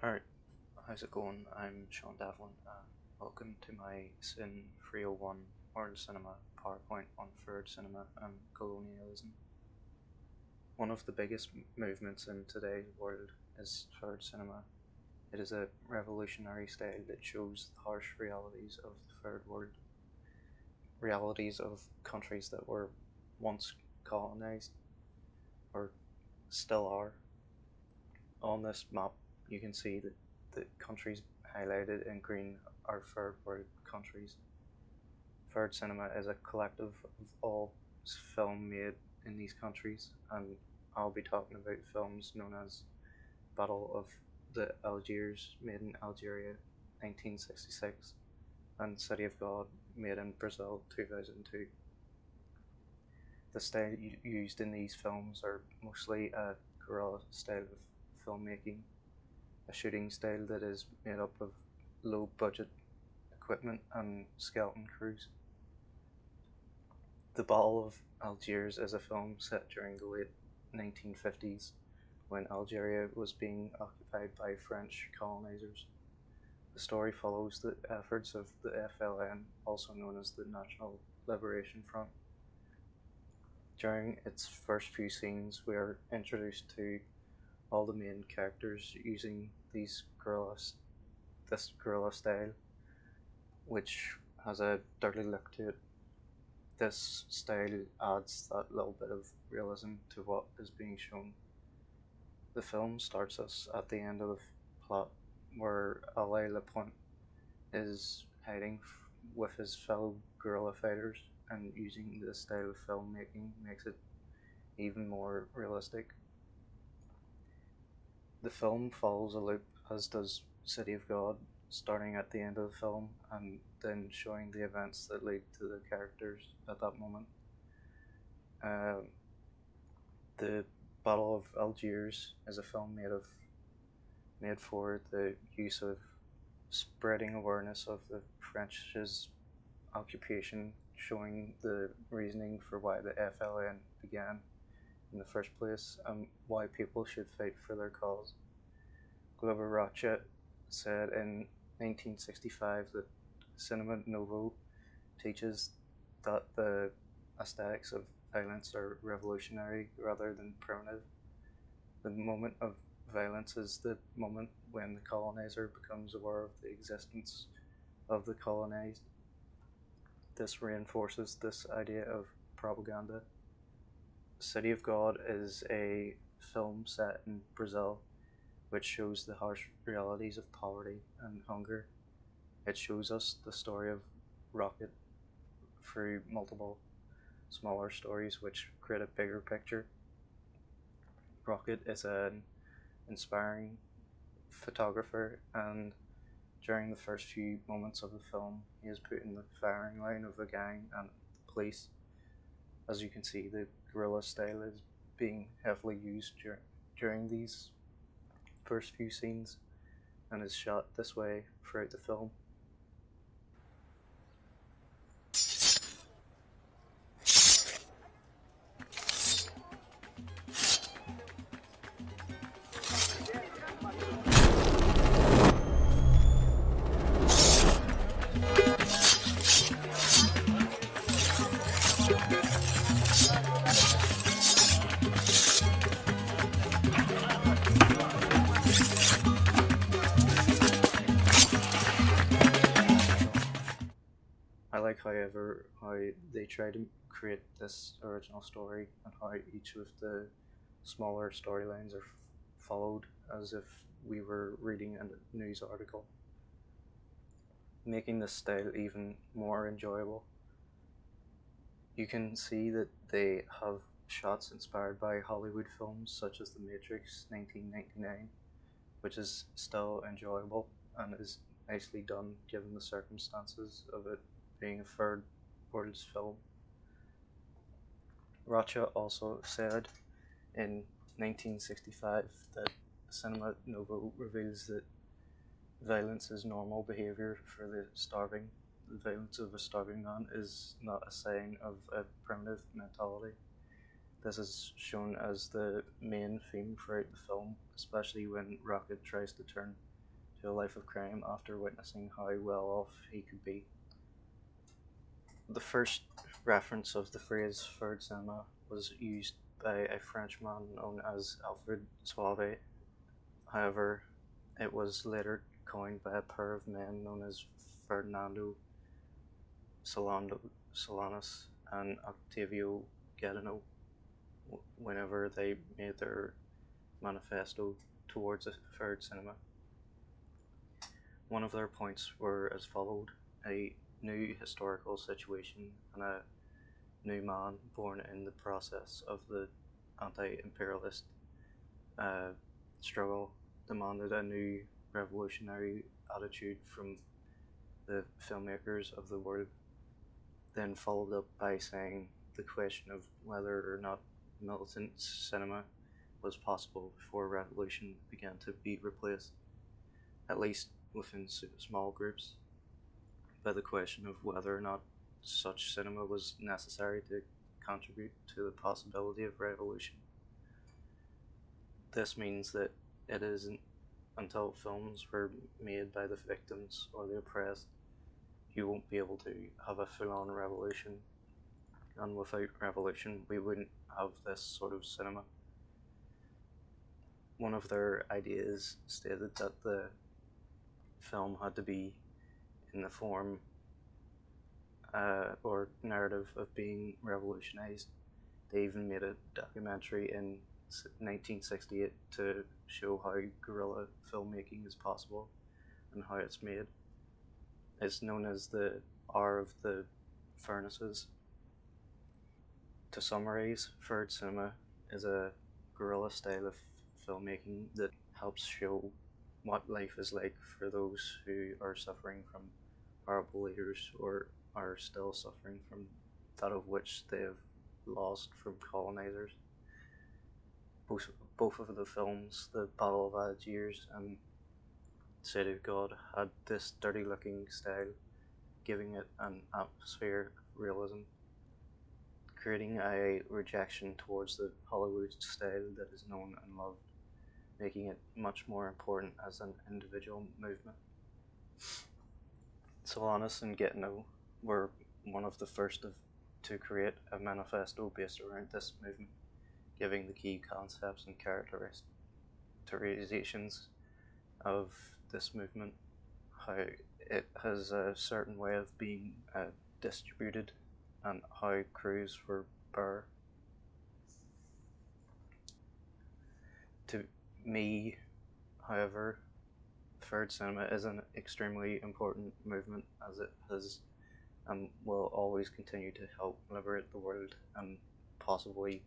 Alright, how's it going? I'm Sean Devlin. Welcome to my CIN301 World Cinema PowerPoint on third cinema and colonialism. One of the biggest movements in today's world is third cinema. It is a revolutionary style that shows the harsh realities of the third world, realities of countries that were once colonized, or still are. On this map, you can see that the countries highlighted in green are third world countries. Third cinema is a collective of all film made in these countries, and I'll be talking about films known as Battle of the Algiers, made in Algeria 1966, and City of God, made in Brazil 2002. The style used in these films are mostly a guerrilla style of filmmaking, a shooting style that is made up of low budget equipment and skeleton crews. The Ball of Algiers is a film set during the late 1950s when Algeria was being occupied by French colonizers. The story follows the efforts of the FLN, also known as the National Liberation Front. During its first few scenes, we are introduced to all the main characters using this guerrilla style, which has a dirty look to it. This style adds that little bit of realism to what is being shown. The film starts us at the end of the plot, where Ali Lapointe is hiding with his fellow guerrilla fighters, and using this style of filmmaking makes it even more realistic. The film follows a loop, as does City of God, starting at the end of the film and then showing the events that lead to the characters at that moment. The Battle of Algiers is a film made for the use of spreading awareness of the French's occupation, showing the reasoning for why the FLN began in the first place and why people should fight for their cause. Glover Rocha said in 1965 that Cinema Novo teaches that the aesthetics of violence are revolutionary rather than primitive. The moment of violence is the moment when the colonizer becomes aware of the existence of the colonized. This reinforces this idea of propaganda. City of God is a film set in Brazil which shows the harsh realities of poverty and hunger. It shows us the story of Rocket through multiple smaller stories which create a bigger picture. Rocket is an inspiring photographer, and during the first few moments of the film, he is put in the firing line of a gang and the police. As you can see, the guerrilla style is being heavily used during these first few scenes and is shot this way throughout the film. I like, however, how they try to create this original story and how each of the smaller storylines are followed as if we were reading a news article, making this style even more enjoyable. You can see that they have shots inspired by Hollywood films such as The Matrix 1999, which is still enjoyable and is nicely done given the circumstances of it being a third world film. Rocha also said in 1965 that Cinema Novo reveals that violence is normal behavior for the starving. The violence of a starving man is not a sign of a primitive mentality. This is shown as the main theme throughout the film, especially when Rocket tries to turn to a life of crime after witnessing how well off he could be. The first reference of the phrase third cinema was used by a Frenchman known as Alfred Sauvé. However, it was later coined by a pair of men known as Fernando Solanas and Octavio Gadino whenever they made their manifesto towards a third cinema. One of their points were as followed: a new historical situation and a new man born in the process of the anti-imperialist uh, struggle demanded a new revolutionary attitude from the filmmakers of the world, then followed up by saying the question of whether or not militant cinema was possible before revolution began to be replaced, at least within small groups, by the question of whether or not such cinema was necessary to contribute to the possibility of revolution. This means that it isn't until films were made by the victims or the oppressed you won't be able to have a full-on revolution, and without revolution we wouldn't have this sort of cinema. One of their ideas stated that the film had to be in the form or narrative of being revolutionized. They even made a documentary in 1968 to show how guerrilla filmmaking is possible and how it's made. It's known as the Hour of the Furnaces. To summarize, third cinema is a guerrilla style of filmmaking that helps show what life is like for those who are suffering from horrible leaders or are still suffering from that of which they have lost from colonizers. Both of the films, the Battle of Algiers and City of God, had this dirty looking style, giving it an atmosphere of realism, creating a rejection towards the Hollywood style that is known and loved, making it much more important as an individual movement. Solanas and Gatineau were one of the first to create a manifesto based around this movement, giving the key concepts and characterizations of this movement, how it has a certain way of being distributed, and how crews were bare. To me, however, third cinema is an extremely important movement, as it has and will always continue to help liberate the world and possibly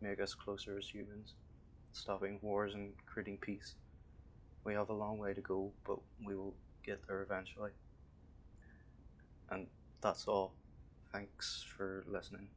make us closer as humans, stopping wars and creating peace. We have a long way to go, but we will get there eventually. And that's all. Thanks for listening.